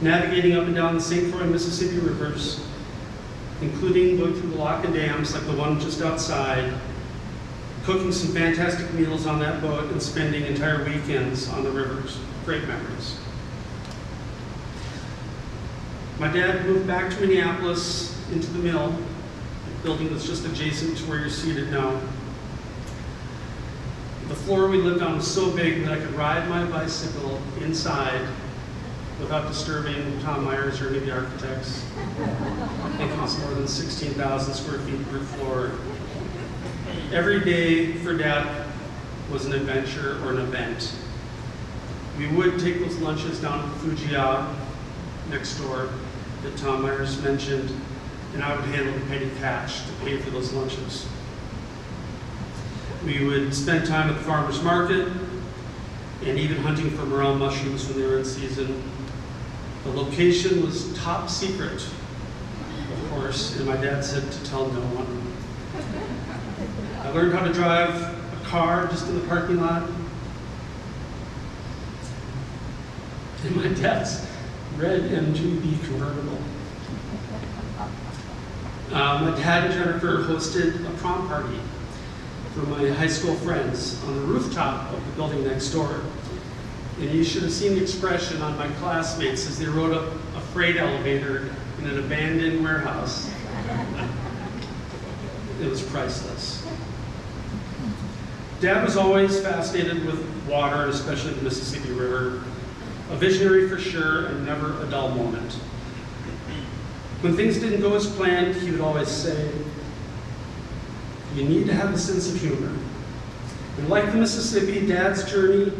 Navigating up and down the St. Croix and Mississippi rivers, including going through the lock and dams like the one just outside, cooking some fantastic meals on that boat, and spending entire weekends on the rivers. Great memories. My dad moved back to Minneapolis into the mill. The building that's just adjacent to where you're seated now. The floor we lived on was so big that I could ride my bicycle inside without disturbing Tom Myers or any of the architects. I think it was more than 16,000 square feet per floor. Every day for Dad was an adventure or an event. We would take those lunches down to Fujiya next door that Tom Myers mentioned, and I would handle the petty cash to pay for those lunches. We would spend time at the farmer's market and even hunting for morel mushrooms when they were in season. The location was top secret, of course, and my dad said to tell no one. I learned how to drive a car just in the parking lot. In my dad's red MGB convertible. My dad and Jennifer hosted a prom party for my high school friends on the rooftop of the building next door. And you should have seen the expression on my classmates as they rode up a freight elevator in an abandoned warehouse. It was priceless. Dad was always fascinated with water, and especially the Mississippi River. A visionary for sure, and never a dull moment. When things didn't go as planned, he would always say, "You need to have a sense of humor." And like the Mississippi, Dad's journey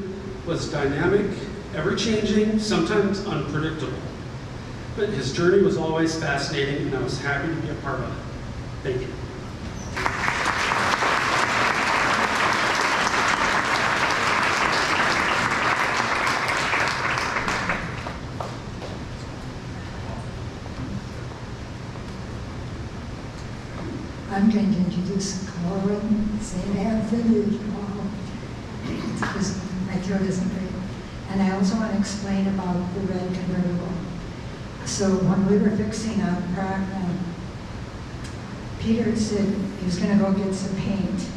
was dynamic, ever-changing, sometimes unpredictable. But his journey was always fascinating, and I was happy to be a part of it. Thank you. I'm going to introduce Corin St. Anthony. Because my throat isn't great. And I also want to explain about the red convertible. So when we were fixing up, Peter said he was going to go get some paint.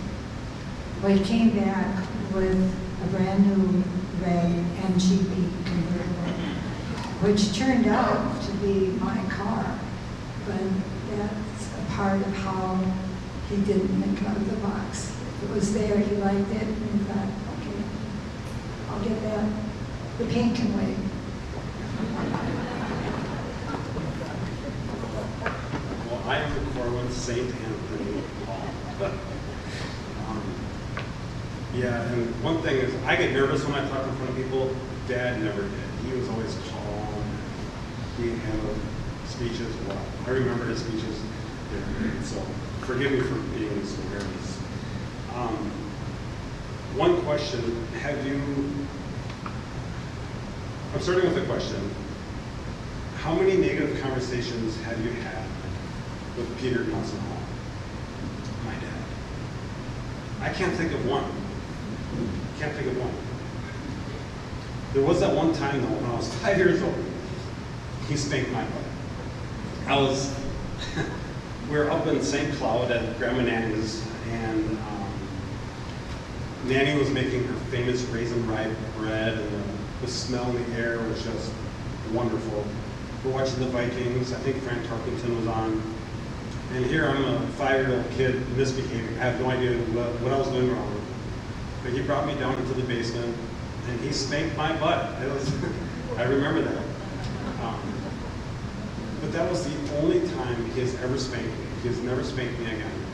Well, he came back with a brand new red MGB convertible, which turned out to be my car. But that's a part of how he didn't think out of the box. If it was there, he liked it, and he thought, okay, I'll get that. The paint can wait. Well, I am the Corwin St. Anthony Hall. Yeah, and one thing is, I get nervous when I talk in front of people. Dad never did. He was always calm. He handled speeches well. I remember his speeches. So forgive me for being so nervous. One question, I'm starting with a question. How many negative conversations have you had with Peter Nelson Hall? My dad. I can't think of one. Can't think of one. There was that one time though, when I was 5 years old, he spanked my butt. We were up in St. Cloud at Grandma Nanny's, and Nanny was making her famous raisin rye bread, and the smell in the air was just wonderful. We're watching the Vikings. I think Frank Tarkenton was on. And here I'm a 5-year-old kid misbehaving. I have no idea what I was doing wrong. But he brought me down into the basement, and he spanked my butt. It was, I remember that. But that was the only time he has ever spanked me. He has never spanked me again.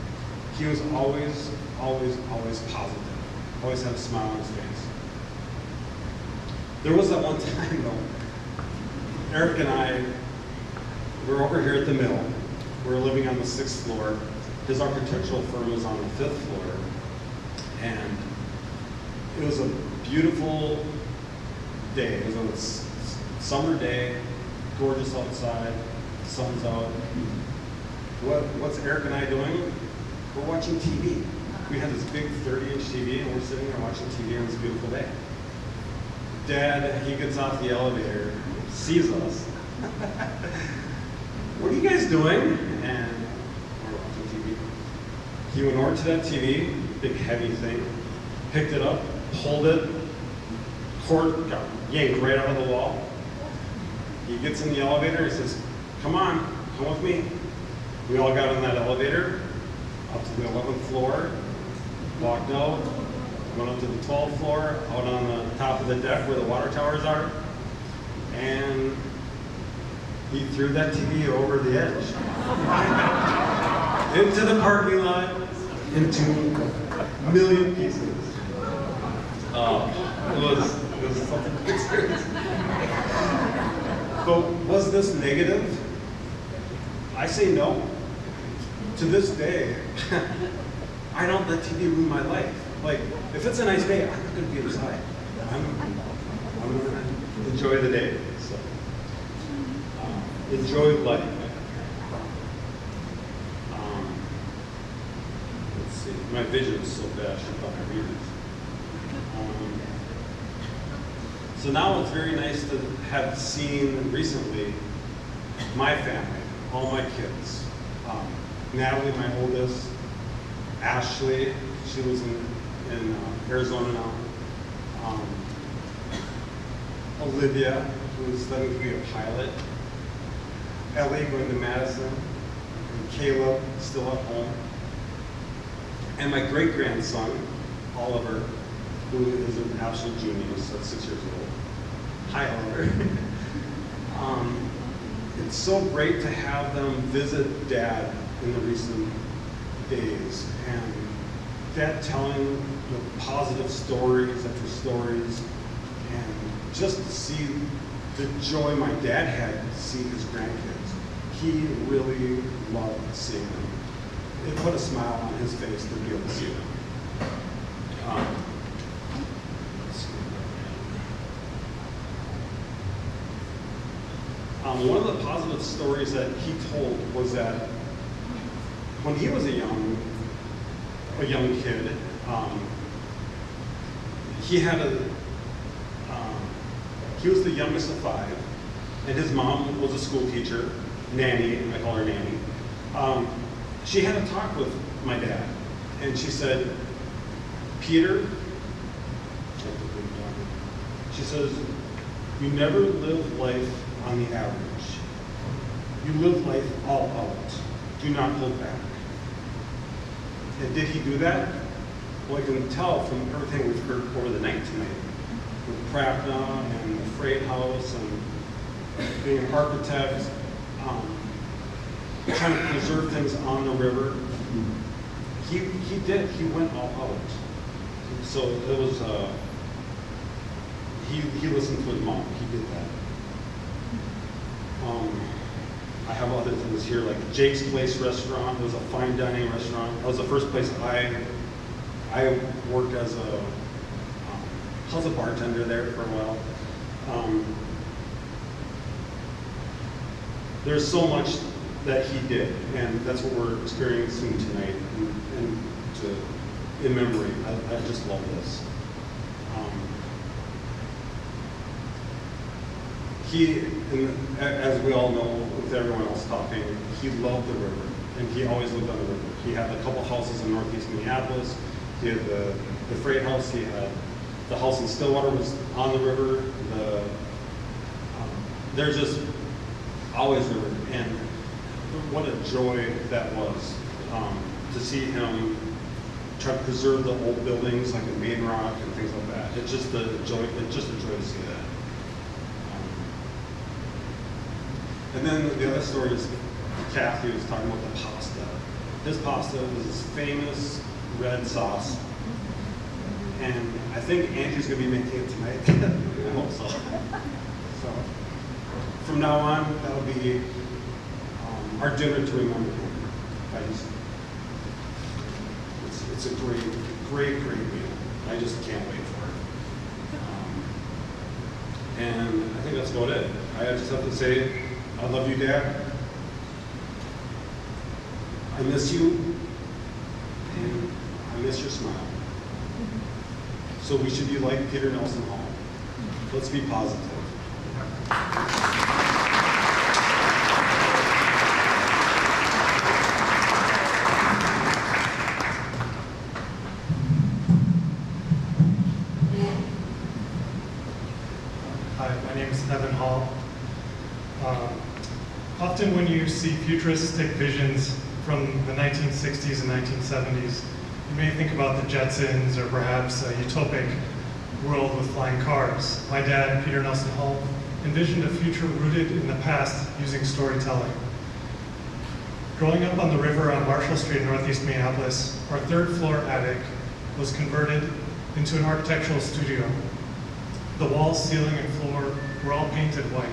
He was always, always, always positive. Always had a smile on his face. There was that one time though, Eric and I were over here at the mill. We were living on the 6th floor. His architectural firm was on the 5th floor. And it was a beautiful day. It was a summer day, gorgeous outside, sun's out. What's Eric and I doing? We're watching TV. We had this big 30-inch TV, and we're sitting there watching TV on this beautiful day. Dad, he gets off the elevator, sees us. What are you guys doing? And we're watching TV. He went over to that TV, big heavy thing, picked it up, pulled it, cord got yanked right out of the wall. He gets in the elevator, he says, come on, come with me. We all got in that elevator, up to the 11th floor, walked out, went up to the 12th floor, out on the top of the deck where the water towers are, and he threw that TV over the edge. Into the parking lot, into a million pieces. It was something to experience. But was this negative? I say no. To this day, I don't let TV ruin my life. Like, if it's a nice day, I'm not going to be inside. I'm going to enjoy the day. So, enjoy life. Let's see. My vision is so bad, I should probably read this. So now it's very nice to have seen recently my family, all my kids. Natalie, my oldest, Ashley, she lives in Arizona now. Olivia, who's studying to be a pilot, Ellie going to Madison, and Caleb still at home, and my great-grandson, Oliver, who is an absolute genius at 6 years old. Hi, Oliver. It's so great to have them visit Dad in the recent days, and Dad telling positive stories after stories, and just to see the joy my dad had to see his grandkids. He really loved seeing them. It put a smile on his face to be able to see them. One of the positive stories that he told was that when he was a young kid, he was the youngest of 5, and his mom was a school teacher, nanny, I call her nanny. She had a talk with my dad, and she said, Peter, she says, you never live life on the average. You live life all out. Do not hold back. And did he do that? Well, I can tell from everything we've heard over the night tonight, with Pravda and the Freight House and being an architect, trying to preserve things on the river. He did. He went all out. So it was. He listened to his mom. He did that. I have other things here, like Jake's Place Restaurant. It was a fine dining restaurant. That was the first place I worked as a bartender there for a while. There's so much that he did, and that's what we're experiencing tonight. And in memory, I just love this. As we all know, with everyone else talking, he loved the river, and he always lived on the river. He had a couple houses in northeast Minneapolis. He had the Freight House. He had the house in Stillwater was on the river. There's just always river, and what a joy that was to see him try to preserve the old buildings like the Main Rock and things like that. It's just a joy. It's just a joy to see that. And then the other story is Kathy was talking about the pasta. His pasta was this famous red sauce. And I think Andrew's going to be making it tonight. I hope so. So from now on, that'll be our dinner to remember him. It's a great meal. I just can't wait for it. And I think that's about it. I just have to say, I love you, Dad. I miss you, and I miss your smile. So we should be like Peter Nelson Hall. Let's be positive. Hi, my name is Evan Hall. Often when you see futuristic visions from the 1960s and 1970s, you may think about the Jetsons or perhaps a utopic world with flying cars. My dad, Peter Nelson Hall, envisioned a future rooted in the past using storytelling. Growing up on the river on Marshall Street in northeast Minneapolis, our third-floor attic was converted into an architectural studio. The walls, ceiling, and floor were all painted white.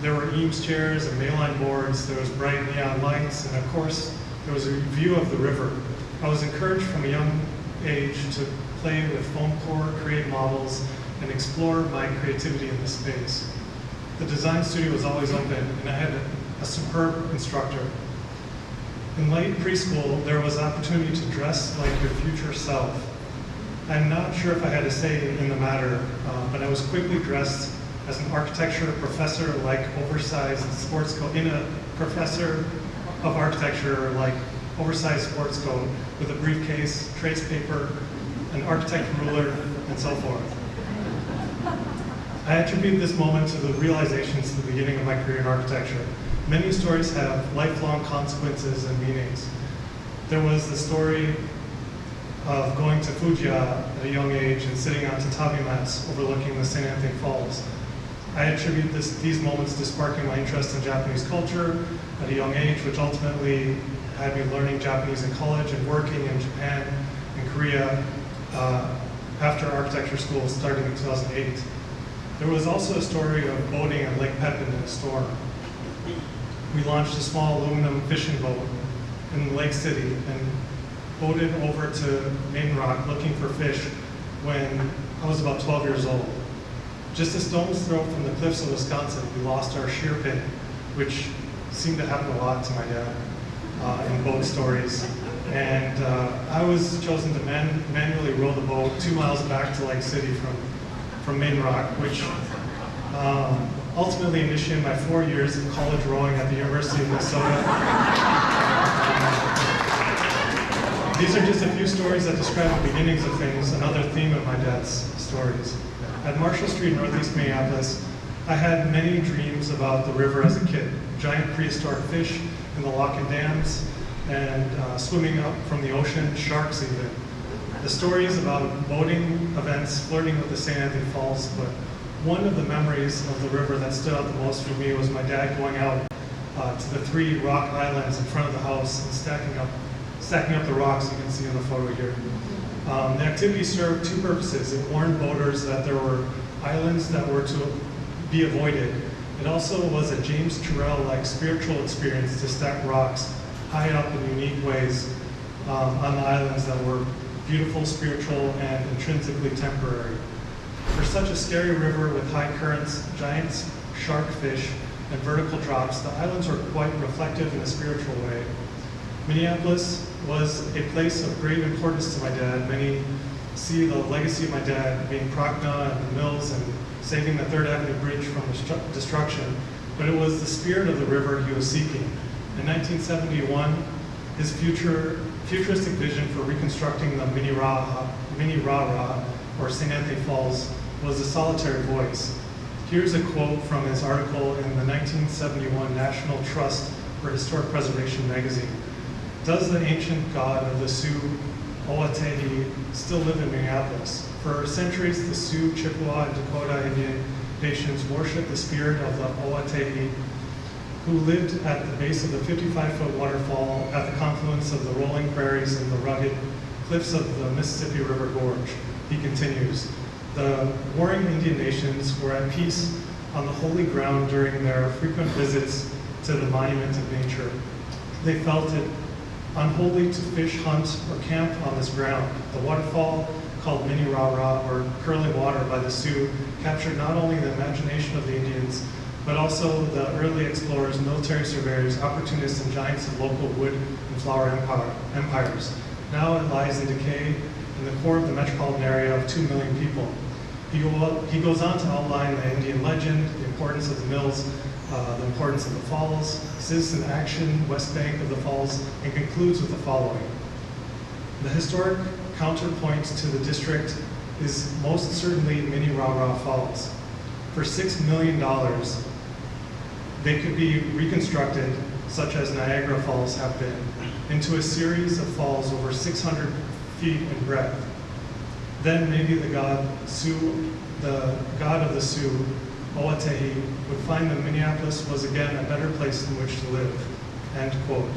There were Eames chairs and Mayline boards, there was bright neon lights, and of course, there was a view of the river. I was encouraged from a young age to play with foam core, create models, and explore my creativity in the space. The design studio was always open, and I had a superb instructor. In late preschool, there was opportunity to dress like your future self. I'm not sure if I had a say in the matter, but I was quickly dressed as an architecture professor, like oversized sports coat, in a professor of architecture, like oversized sports coat with a briefcase, trace paper, an architect ruler, and so forth. I attribute this moment to the realizations at the beginning of my career in architecture. Many stories have lifelong consequences and meanings. There was the story of going to Fujiya at a young age and sitting on tatami mats overlooking the St. Anthony Falls. I attribute these moments to sparking my interest in Japanese culture at a young age, which ultimately had me learning Japanese in college and working in Japan and Korea after architecture school starting in 2008. There was also a story of boating on Lake Pepin in a storm. We launched a small aluminum fishing boat in Lake City and boated over to Maiden Rock looking for fish when I was about 12 years old. Just a stone's throw from the cliffs of Wisconsin, we lost our shear pin, which seemed to happen a lot to my dad in boat stories. And I was chosen to manually row the boat 2 miles back to Lake City from Maiden Rock, which ultimately initiated my 4 years of college rowing at the University of Minnesota. These are just a few stories that describe the beginnings of things, another theme of my dad's stories. At Marshall Street, Northeast Minneapolis, I had many dreams about the river as a kid. Giant prehistoric fish in the lock and dams, and swimming up from the ocean, sharks even. The stories about boating events, flirting with the St. Anthony Falls, but one of the memories of the river that stood out the most for me was my dad going out to the 3 rock islands in front of the house and stacking up the rocks you can see in the photo here. The activity served 2 purposes. It warned boaters that there were islands that were to be avoided. It also was a James Turrell-like spiritual experience to stack rocks high up in unique ways on the islands that were beautiful, spiritual, and intrinsically temporary. For such a scary river with high currents, giant shark fish, and vertical drops, the islands were quite reflective in a spiritual way. Minneapolis was a place of great importance to my dad. Many see the legacy of my dad being Procna and the mills and saving the 3rd Avenue Bridge from destruction, but it was the spirit of the river he was seeking. In 1971, his futuristic vision for reconstructing the Mini Ra, or St. Anthony Falls, was a solitary voice. Here's a quote from his article in the 1971 National Trust for Historic Preservation magazine. Does the ancient god of the Sioux, Oatehi, still live in Minneapolis? For centuries, the Sioux, Chippewa, and Dakota Indian nations worshiped the spirit of the Oatehi, who lived at the base of the 55-foot waterfall at the confluence of the rolling prairies and the rugged cliffs of the Mississippi River Gorge. He continues, the warring Indian nations were at peace on the holy ground during their frequent visits to the monument of nature. They felt it unholy to fish, hunt, or camp on this ground. The waterfall, called Mini Ra, or curling water by the Sioux, captured not only the imagination of the Indians, but also the early explorers, military surveyors, opportunists, and giants of local wood and flower empires. Now it lies in decay in the core of the metropolitan area of 2 million people. He goes on to outline the Indian legend, the importance of the mills, the importance of the falls, citizen action, west bank of the falls, and concludes with the following. The historic counterpoint to the district is most certainly Mini Ra Falls. For $6 million, they could be reconstructed, such as Niagara Falls have been, into a series of falls over 600 feet in breadth. Then maybe the god of the Sioux, Oatehi, would find that Minneapolis was again a better place in which to live. End quote.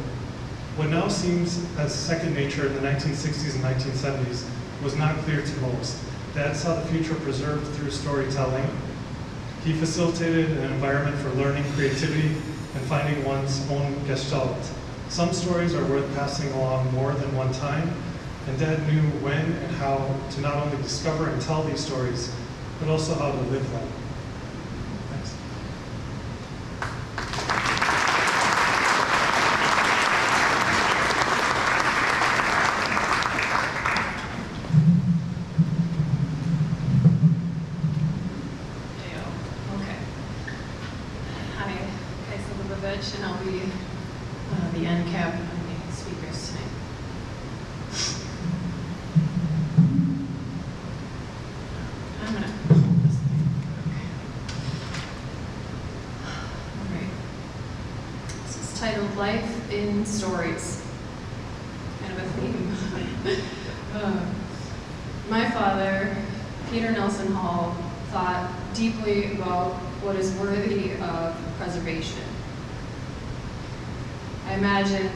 What now seems as second nature in the 1960s and 1970s was not clear to most. Dad saw the future preserved through storytelling. He facilitated an environment for learning, creativity, and finding one's own gestalt. Some stories are worth passing along more than one time, and Dad knew when and how to not only discover and tell these stories, but also how to live them. Thanks. Okay. Hi, Kaisa Lubavitch, and I'll be the end cap of the speakers tonight. I'm gonna hold this thing. Okay. titled Life in Stories. Kind of a theme. My father, Peter Nelson Hall, thought deeply about what is worthy of preservation. I imagine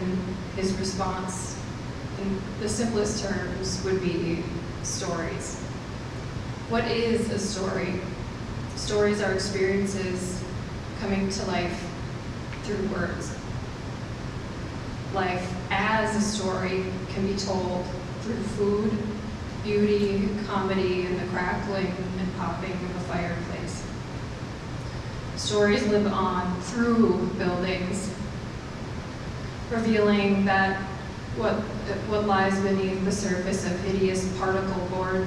his response in the simplest terms would be stories. What is a story? Stories are experiences coming to life through words. Life as a story can be told through food, beauty, comedy, and the crackling and popping of a fireplace. Stories live on through buildings, revealing that what lies beneath the surface of hideous particle board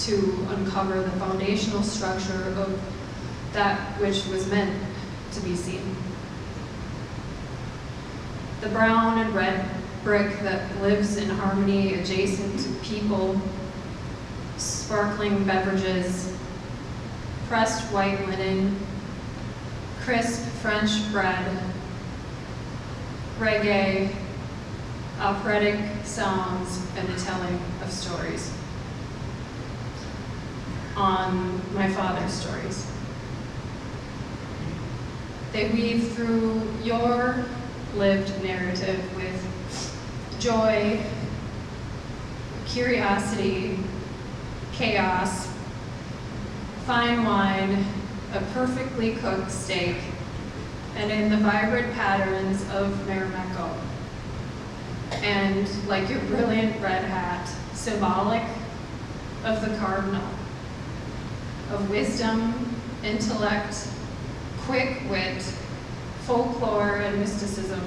to uncover the foundational structure of that which was meant to be seen. The brown and red brick that lives in harmony adjacent to people, sparkling beverages, pressed white linen, crisp French bread, reggae, operatic sounds, and the telling of stories. On my father's stories. They weave through your lived narrative with joy, curiosity, chaos, fine wine, a perfectly cooked steak, and in the vibrant patterns of Marimekko. And like your brilliant red hat, symbolic of the cardinal, of wisdom, intellect, quick wit, folklore, and mysticism.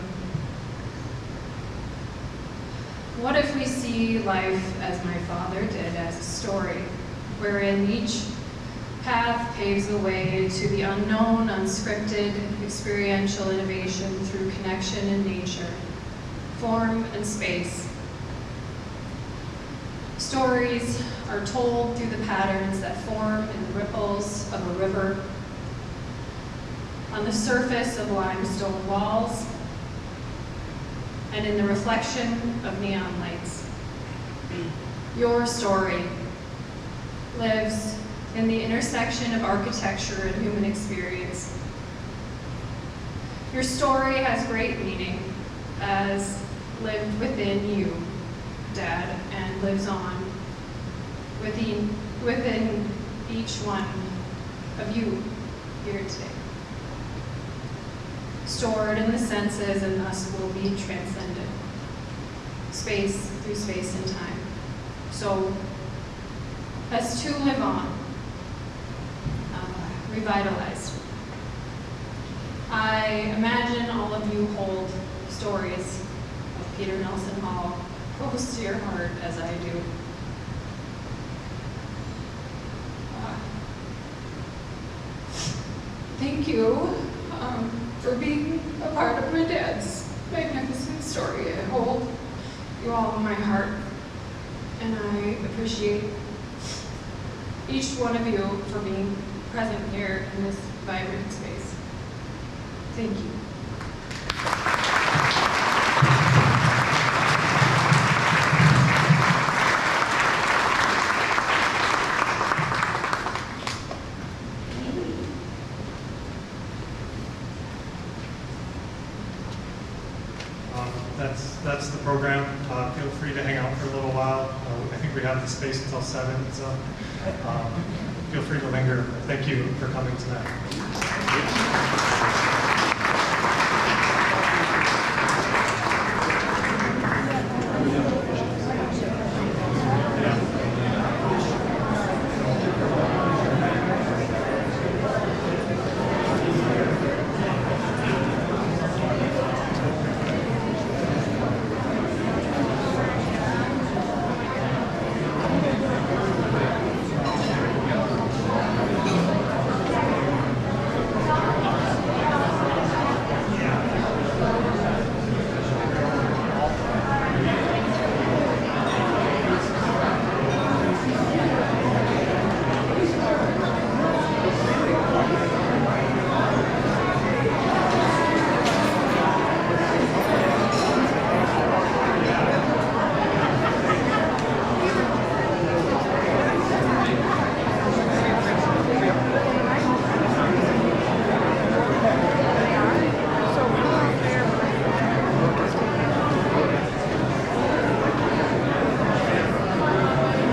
What if we see life as my father did, as a story, wherein each path paves the way to the unknown, unscripted, experiential innovation through connection in nature, form and space. Stories are told through the patterns that form in the ripples of a river, on the surface of limestone walls, and in the reflection of neon lights. Your story lives in the intersection of architecture and human experience. Your story has great meaning as lived within you, Dad, and lives on within each one of you here today. Stored in the senses and thus will be transcended, space through space and time. So, as two live on, revitalized. I imagine all of you hold stories of Peter Nelson Hall close to your heart as I do. Thank you for being a part of my dad's magnificent story. I hold you all in my heart, and I appreciate each one of you for being present here in this vibrant space. Thank you. That's the program. Feel free to hang out for a little while. I think we have the space until 7, so feel free to linger. Thank you for coming tonight.